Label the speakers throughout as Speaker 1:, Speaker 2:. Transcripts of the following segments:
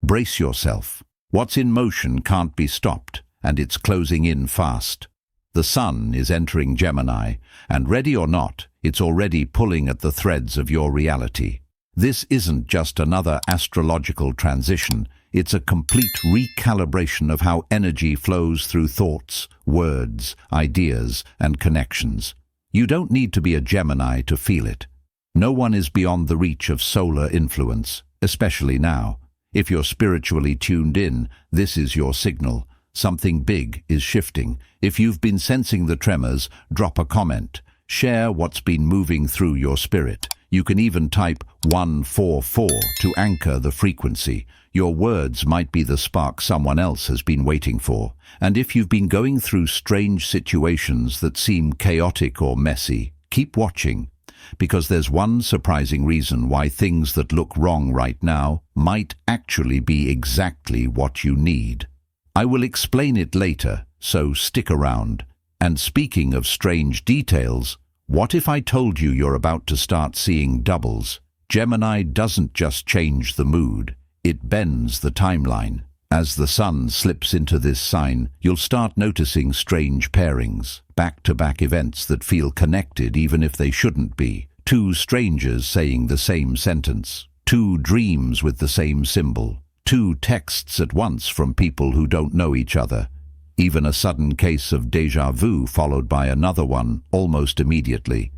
Speaker 1: Brace yourself. What's in motion can't be stopped, and it's closing in fast. The sun is entering Gemini, and ready or not, it's already pulling at the threads of your reality. This isn't just another astrological transition, it's a complete recalibration of how energy flows through thoughts, words, ideas, and connections. You don't need to be a Gemini to feel it. No one is beyond the reach of solar influence, especially now. If you're spiritually tuned in, this is your signal. Something big is shifting. If you've been sensing the tremors, drop a comment. Share what's been moving through your spirit. You can even type 144 to anchor the frequency. Your words might be the spark someone else has been waiting for. And if you've been going through strange situations that seem chaotic or messy, keep watching. Because there's one surprising reason why things that look wrong right now might actually be exactly what you need. I will explain it later, so stick around. And speaking of strange details, what if I told you you're about to start seeing doubles? Gemini doesn't just change the mood, it bends the timeline. As the sun slips into this sign, you'll start noticing strange pairings, back-to-back events that feel connected even if they shouldn't be. Two strangers saying the same sentence, two dreams with the same symbol, two texts at once from people who don't know each other. Even a sudden case of déjà vu followed by another one almost immediately.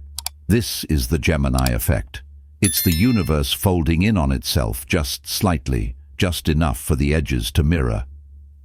Speaker 1: This is the Gemini effect. It's the universe folding in on itself just slightly, just enough for the edges to mirror.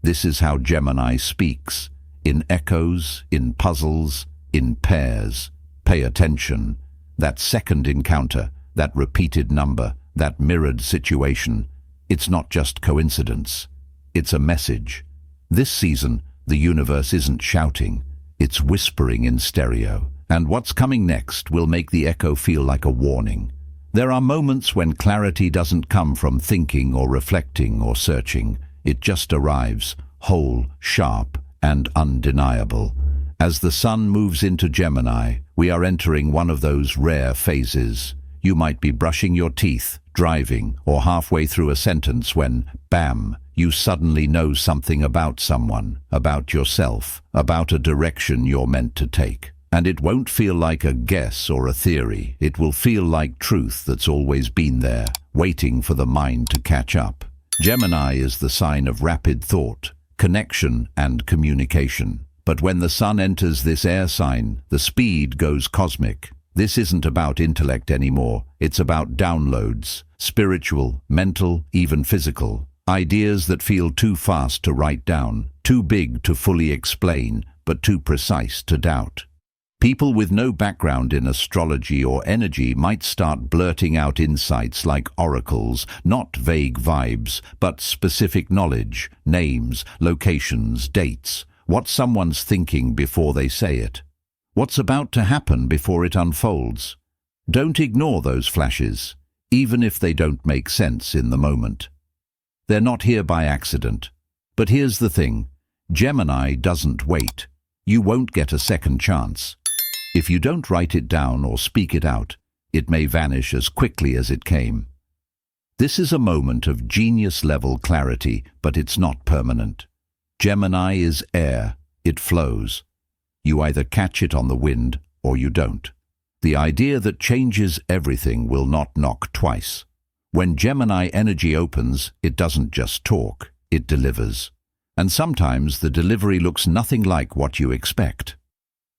Speaker 1: This is how Gemini speaks, in echoes, in puzzles, in pairs. Pay attention. That second encounter, that repeated number, that mirrored situation, it's not just coincidence. It's a message. This season, the universe isn't shouting, it's whispering in stereo. And what's coming next will make the echo feel like a warning. There are moments when clarity doesn't come from thinking or reflecting or searching. It just arrives, whole, sharp, and undeniable. As the sun moves into Gemini, we are entering one of those rare phases. You might be brushing your teeth, driving, or halfway through a sentence when, bam, you suddenly know something about someone, about yourself, about a direction you're meant to take. And it won't feel like a guess or a theory. It will feel like truth that's always been there, waiting for the mind to catch up. Gemini is the sign of rapid thought, connection, and communication. But when the sun enters this air sign, the speed goes cosmic. This isn't about intellect anymore. It's about downloads, spiritual, mental, even physical. Ideas that feel too fast to write down, too big to fully explain, but too precise to doubt. People with no background in astrology or energy might start blurting out insights like oracles, not vague vibes, but specific knowledge, names, locations, dates, what someone's thinking before they say it, what's about to happen before it unfolds. Don't ignore those flashes, even if they don't make sense in the moment. They're not here by accident. But here's the thing, Gemini doesn't wait. You won't get a second chance. If you don't write it down or speak it out, it may vanish as quickly as it came. This is a moment of genius-level clarity, but it's not permanent. Gemini is air. It flows. You either catch it on the wind or you don't. The idea that changes everything will not knock twice. When Gemini energy opens, it doesn't just talk, it delivers. And sometimes the delivery looks nothing like what you expect.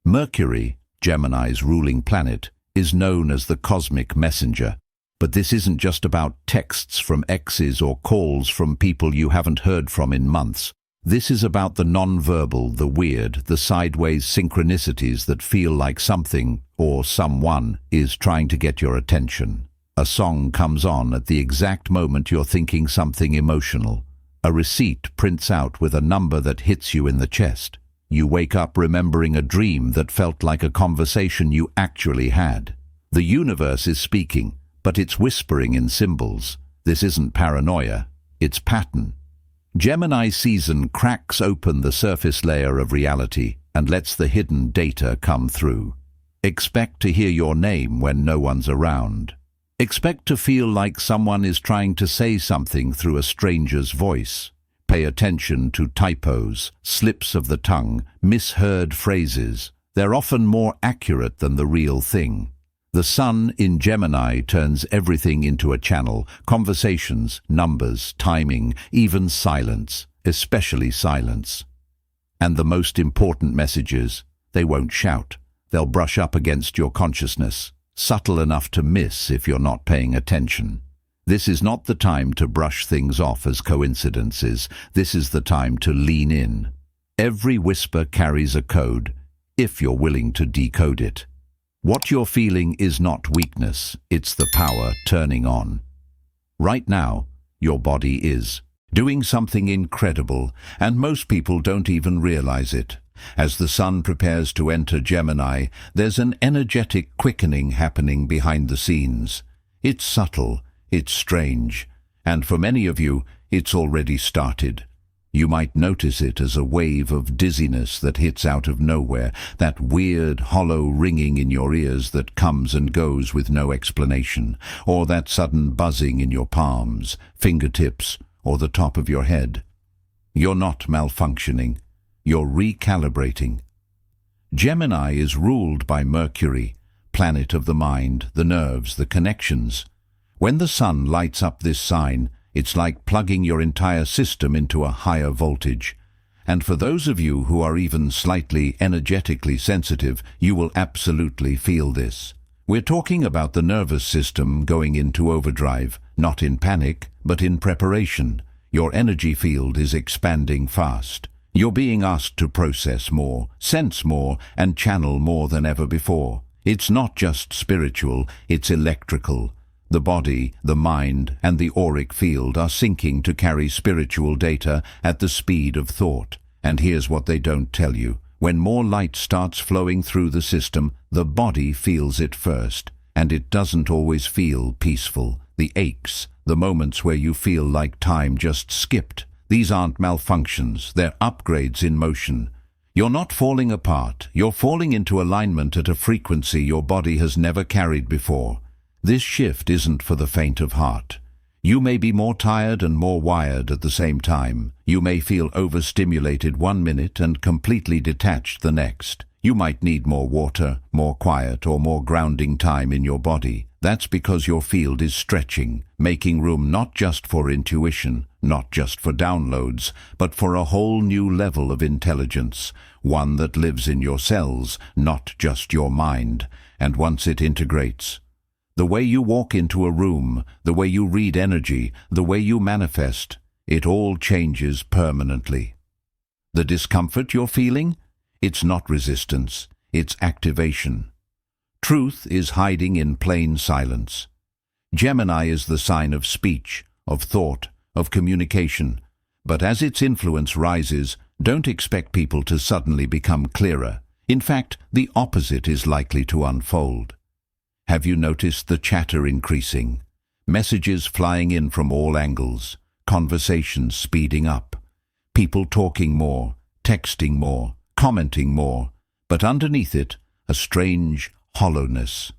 Speaker 1: Mercury, Gemini's ruling planet, is known as the cosmic messenger. But this isn't just about texts from exes or calls from people you haven't heard from in months. This is about the non-verbal, the weird, the sideways synchronicities that feel like something or someone is trying to get your attention. A song comes on at the exact moment you're thinking something emotional. A receipt prints out with a number that hits you in the chest. You wake up remembering a dream that felt like a conversation you actually had. The universe is speaking, but it's whispering in symbols. This isn't paranoia, it's pattern. Gemini season cracks open the surface layer of reality and lets the hidden data come through. Expect to hear your name when no one's around. Expect to feel like someone is trying to say something through a stranger's voice. Pay attention to typos, slips of the tongue, misheard phrases. They're often more accurate than the real thing. The sun in Gemini turns everything into a channel: conversations, numbers, timing, even silence, especially silence. And the most important messages, they won't shout. They'll brush up against your consciousness, subtle enough to miss if you're not paying attention. This is not the time to brush things off as coincidences. This is the time to lean in. Every whisper carries a code, if you're willing to decode it. What you're feeling is not weakness, it's the power turning on. Right now, your body is doing something incredible, and most people don't even realize it. As the sun prepares to enter Gemini, there's an energetic quickening happening behind the scenes. It's subtle, it's strange, and for many of you, it's already started. You might notice it as a wave of dizziness that hits out of nowhere, that weird, hollow ringing in your ears that comes and goes with no explanation, or that sudden buzzing in your palms, fingertips, or the top of your head. You're not malfunctioning. You're recalibrating. Gemini is ruled by Mercury, planet of the mind, the nerves, the connections. When the sun lights up this sign, it's like plugging your entire system into a higher voltage. And for those of you who are even slightly energetically sensitive, you will absolutely feel this. We're talking about the nervous system going into overdrive, not in panic, but in preparation. Your energy field is expanding fast. You're being asked to process more, sense more, and channel more than ever before. It's not just spiritual, it's electrical. The body, the mind, and the auric field are syncing to carry spiritual data at the speed of thought. And here's what they don't tell you. When more light starts flowing through the system, the body feels it first. And it doesn't always feel peaceful. The aches, the moments where you feel like time just skipped. These aren't malfunctions, they're upgrades in motion. You're not falling apart, you're falling into alignment at a frequency your body has never carried before. This shift isn't for the faint of heart. You may be more tired and more wired at the same time. You may feel overstimulated 1 minute and completely detached the next. You might need more water, more quiet, or more grounding time in your body. That's because your field is stretching, making room not just for intuition, not just for downloads, but for a whole new level of intelligence, one that lives in your cells, not just your mind. And once it integrates, the way you walk into a room, the way you read energy, the way you manifest, it all changes permanently. The discomfort you're feeling? It's not resistance, it's activation. Truth is hiding in plain silence. Gemini is the sign of speech, of thought, of communication. But as its influence rises, don't expect people to suddenly become clearer. In fact, the opposite is likely to unfold. Have you noticed the chatter increasing? Messages flying in from all angles, conversations speeding up, people talking more, texting more, commenting more, but underneath it, a strange hollowness,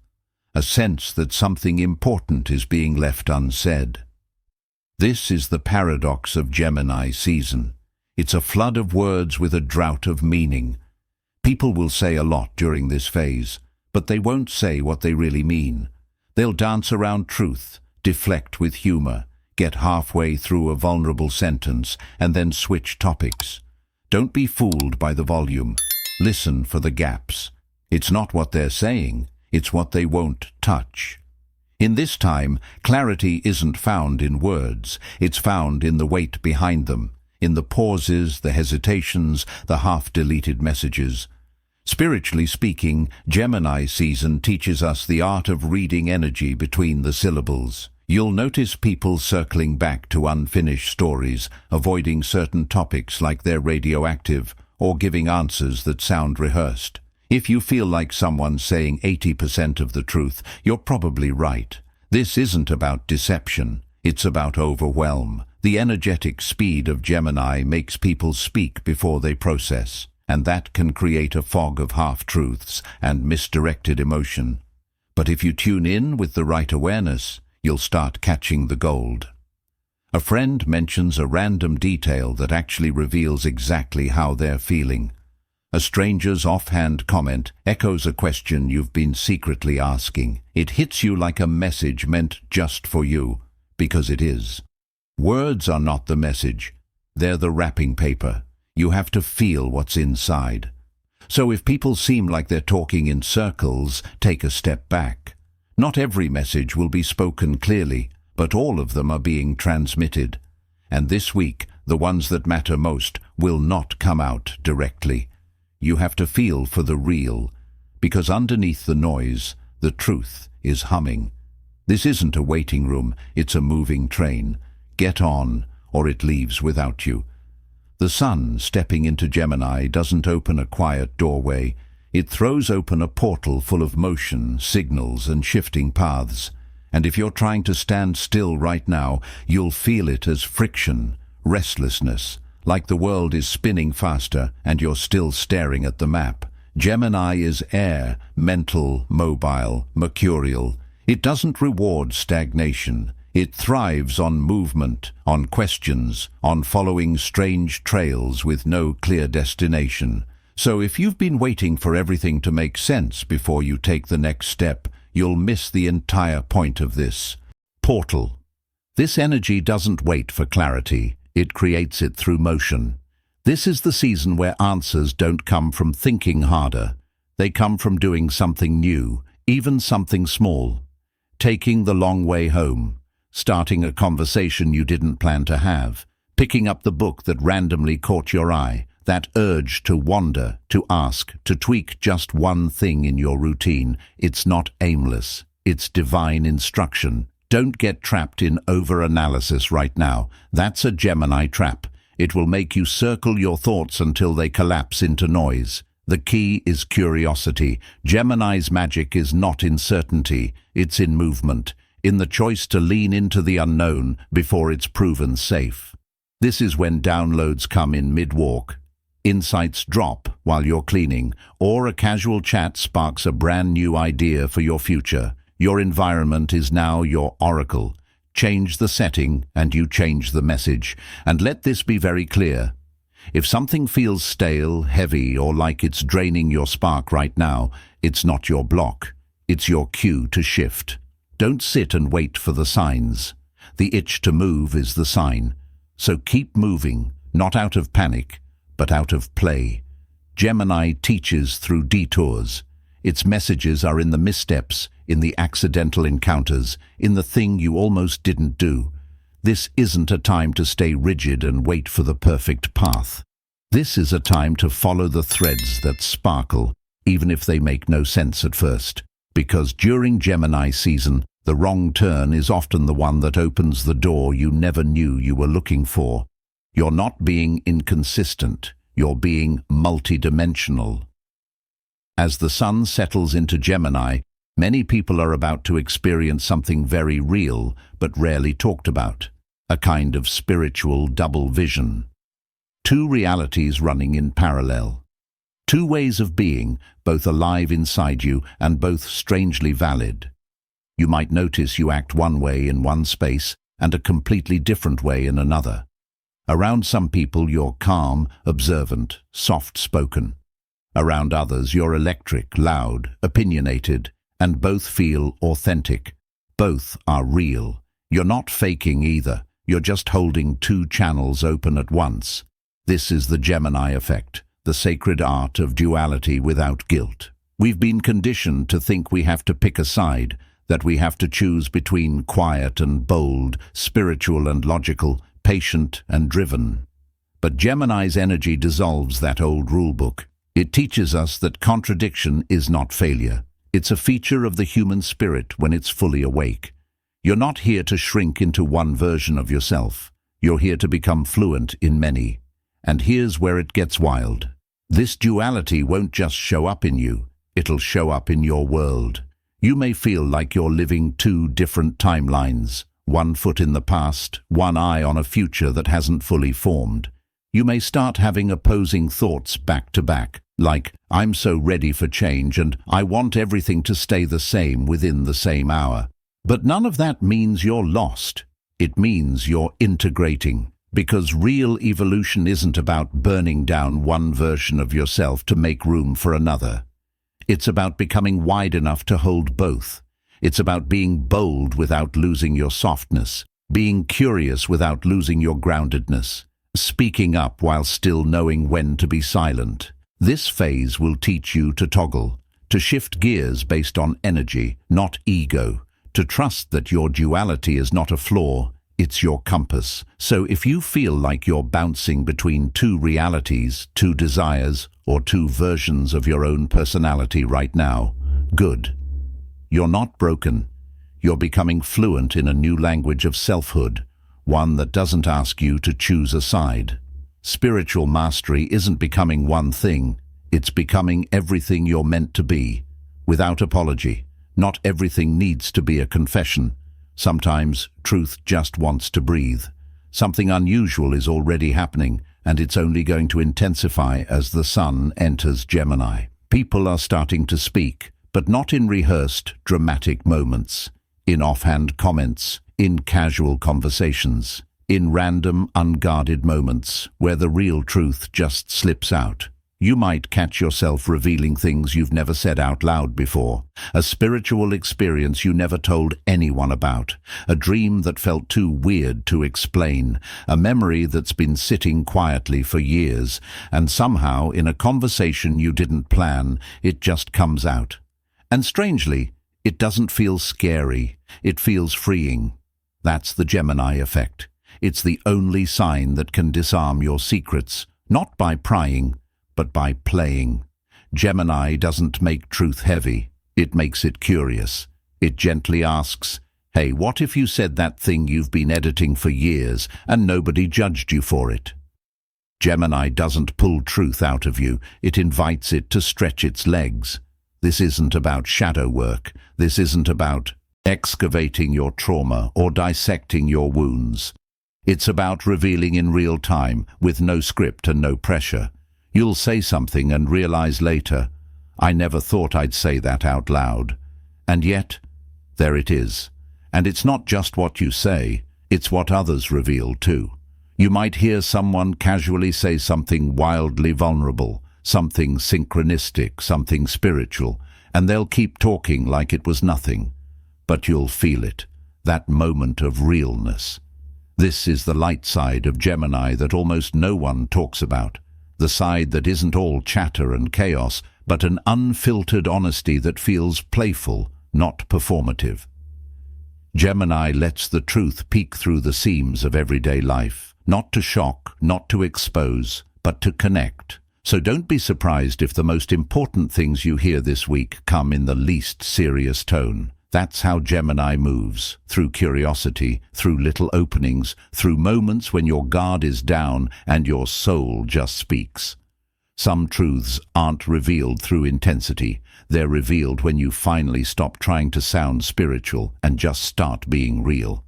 Speaker 1: a sense that something important is being left unsaid. This is the paradox of Gemini season. It's a flood of words with a drought of meaning. People will say a lot during this phase, but they won't say what they really mean. They'll dance around truth, deflect with humor, get halfway through a vulnerable sentence, and then switch topics. Don't be fooled by the volume. Listen for the gaps. It's not what they're saying, it's what they won't touch. In this time, clarity isn't found in words, it's found in the weight behind them, in the pauses, the hesitations, the half-deleted messages. Spiritually speaking, Gemini season teaches us the art of reading energy between the syllables. You'll notice people circling back to unfinished stories, avoiding certain topics like they're radioactive, or giving answers that sound rehearsed. If you feel like someone's saying 80% of the truth, you're probably right. This isn't about deception, it's about overwhelm. The energetic speed of Gemini makes people speak before they process, and that can create a fog of half-truths and misdirected emotion. But if you tune in with the right awareness, you'll start catching the gold. A friend mentions a random detail that actually reveals exactly how they're feeling. A stranger's offhand comment echoes a question you've been secretly asking. It hits you like a message meant just for you, because it is. Words are not the message. They're the wrapping paper. You have to feel what's inside. So if people seem like they're talking in circles, take a step back. Not every message will be spoken clearly, but all of them are being transmitted. And this week, the ones that matter most will not come out directly. You have to feel for the real, because underneath the noise, the truth is humming. This isn't a waiting room, it's a moving train. Get on, or it leaves without you. The sun stepping into Gemini doesn't open a quiet doorway. It throws open a portal full of motion, signals, and shifting paths. And if you're trying to stand still right now, you'll feel it as friction, restlessness, like the world is spinning faster and you're still staring at the map. Gemini is air, mental, mobile, mercurial. It doesn't reward stagnation. It thrives on movement, on questions, on following strange trails with no clear destination. So if you've been waiting for everything to make sense before you take the next step, you'll miss the entire point of this. Portal. This energy doesn't wait for clarity. It creates it through motion. This is the season where answers don't come from thinking harder. They come from doing something new, even something small. Taking the long way home. Starting a conversation you didn't plan to have. Picking up the book that randomly caught your eye. That urge to wander, to ask, to tweak just one thing in your routine. It's not aimless. It's divine instruction. Don't get trapped in over-analysis right now. That's a Gemini trap. It will make you circle your thoughts until they collapse into noise. The key is curiosity. Gemini's magic is not in certainty. It's in movement, in the choice to lean into the unknown before it's proven safe. This is when downloads come in mid-walk. Insights drop while you're cleaning, or a casual chat sparks a brand new idea for your future. Your environment is now your oracle. Change the setting and you change the message. And let this be very clear. If something feels stale, heavy, or like it's draining your spark right now, it's not your block. It's your cue to shift. Don't sit and wait for the signs. The itch to move is the sign. So keep moving, not out of panic, but out of play. Gemini teaches through detours. Its messages are in the missteps, in the accidental encounters, in the thing you almost didn't do. This isn't a time to stay rigid and wait for the perfect path. This is a time to follow the threads that sparkle, even if they make no sense at first. Because during Gemini season, the wrong turn is often the one that opens the door you never knew you were looking for. You're not being inconsistent, you're being multidimensional. As the sun settles into Gemini, many people are about to experience something very real, but rarely talked about. A kind of spiritual double vision. Two realities running in parallel. Two ways of being, both alive inside you and both strangely valid. You might notice you act one way in one space and a completely different way in another. Around some people you're calm, observant, soft-spoken. Around others you're electric, loud, opinionated, and both feel authentic. Both are real. You're not faking either. You're just holding two channels open at once. This is the Gemini effect, the sacred art of duality without guilt. We've been conditioned to think we have to pick a side, that we have to choose between quiet and bold, spiritual and logical, patient and driven. But Gemini's energy dissolves that old rulebook. It teaches us that contradiction is not failure. It's a feature of the human spirit when it's fully awake. You're not here to shrink into one version of yourself. You're here to become fluent in many. And here's where it gets wild. This duality won't just show up in you, it'll show up in your world. You may feel like you're living two different timelines, one foot in the past, one eye on a future that hasn't fully formed. You may start having opposing thoughts back to back, Like, I'm so ready for change and I want everything to stay the same within the same hour. But none of that means you're lost. It means you're integrating. Because real evolution isn't about burning down one version of yourself to make room for another. It's about becoming wide enough to hold both. It's about being bold without losing your softness, being curious without losing your groundedness, speaking up while still knowing when to be silent. This phase will teach you to toggle, to shift gears based on energy, not ego, to trust that your duality is not a flaw, it's your compass. So if you feel like you're bouncing between two realities, two desires, or two versions of your own personality right now, good. You're not broken. You're becoming fluent in a new language of selfhood, one that doesn't ask you to choose a side. Spiritual mastery isn't becoming one thing, it's becoming everything you're meant to be, without apology. Not everything needs to be a confession. Sometimes truth just wants to breathe. Something unusual is already happening, and it's only going to intensify as the sun enters Gemini. People are starting to speak, but not in rehearsed, dramatic moments, in offhand comments, in casual conversations, in random, unguarded moments where the real truth just slips out. You might catch yourself revealing things you've never said out loud before, a spiritual experience you never told anyone about, a dream that felt too weird to explain, a memory that's been sitting quietly for years, and somehow, in a conversation you didn't plan, it just comes out. And strangely, it doesn't feel scary, it feels freeing. That's the Gemini effect. It's the only sign that can disarm your secrets, not by prying, but by playing. Gemini doesn't make truth heavy, it makes it curious. It gently asks, hey, what if you said that thing you've been editing for years and nobody judged you for it? Gemini doesn't pull truth out of you, it invites it to stretch its legs. This isn't about shadow work, this isn't about excavating your trauma or dissecting your wounds. It's about revealing in real time, with no script and no pressure. You'll say something and realize later, I never thought I'd say that out loud. And yet, there it is. And it's not just what you say, it's what others reveal too. You might hear someone casually say something wildly vulnerable, something synchronistic, something spiritual, and they'll keep talking like it was nothing. But you'll feel it, that moment of realness. This is the light side of Gemini that almost no one talks about. The side that isn't all chatter and chaos, but an unfiltered honesty that feels playful, not performative. Gemini lets the truth peek through the seams of everyday life, not to shock, not to expose, but to connect. So don't be surprised if the most important things you hear this week come in the least serious tone. That's how Gemini moves, through curiosity, through little openings, through moments when your guard is down and your soul just speaks. Some truths aren't revealed through intensity. They're revealed when you finally stop trying to sound spiritual and just start being real.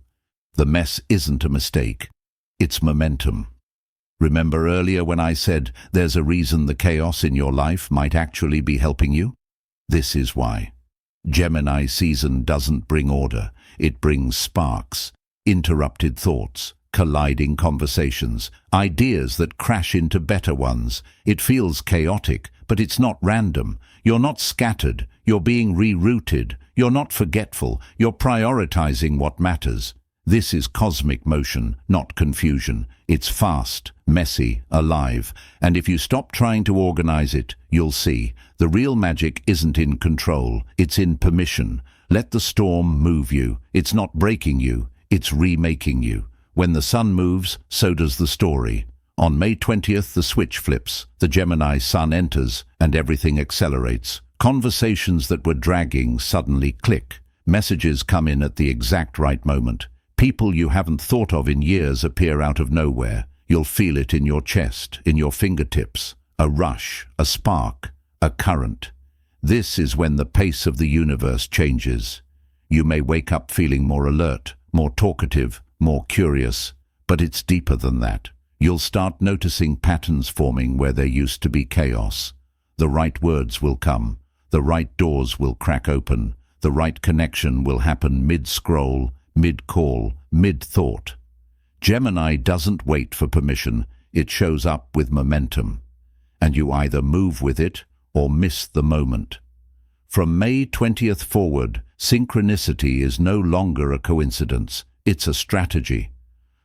Speaker 1: The mess isn't a mistake. It's momentum. Remember earlier when I said there's a reason the chaos in your life might actually be helping you? This is why. Gemini season doesn't bring order, it brings sparks, interrupted thoughts, colliding conversations, ideas that crash into better ones. It feels chaotic, but it's not random. You're not scattered, you're being rerouted, you're not forgetful, you're prioritizing what matters. This is cosmic motion, not confusion. It's fast, messy, alive, and if you stop trying to organize it, you'll see. The real magic isn't in control, it's in permission. Let the storm move you. It's not breaking you, it's remaking you. When the sun moves, so does the story. On May 20th, the switch flips, the Gemini sun enters, and everything accelerates. Conversations that were dragging suddenly click. Messages come in at the exact right moment. People you haven't thought of in years appear out of nowhere. You'll feel it in your chest, in your fingertips. A rush, a spark, a current. This is when the pace of the universe changes. You may wake up feeling more alert, more talkative, more curious, but it's deeper than that. You'll start noticing patterns forming where there used to be chaos. The right words will come. The right doors will crack open. The right connection will happen mid-scroll, mid-call, mid-thought. Gemini doesn't wait for permission. It shows up with momentum. And you either move with it or miss the moment. From May 20th forward, synchronicity is no longer a coincidence. It's a strategy.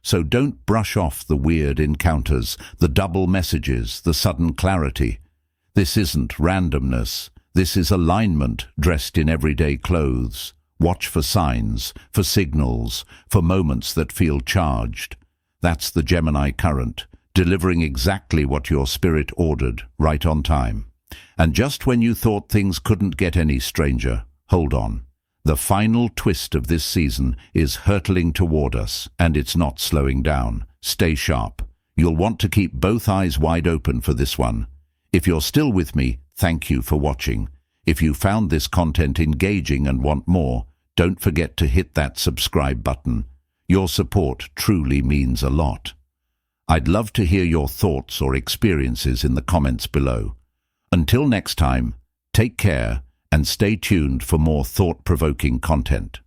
Speaker 1: So don't brush off the weird encounters, the double messages, the sudden clarity. This isn't randomness. This is alignment dressed in everyday clothes. Watch for signs, for signals, for moments that feel charged. That's the Gemini current, delivering exactly what your spirit ordered, right on time. And just when you thought things couldn't get any stranger, hold on. The final twist of this season is hurtling toward us, and it's not slowing down. Stay sharp. You'll want to keep both eyes wide open for this one. If you're still with me, thank you for watching. If you found this content engaging and want more, don't forget to hit that subscribe button. Your support truly means a lot. I'd love to hear your thoughts or experiences in the comments below. Until next time, take care and stay tuned for more thought-provoking content.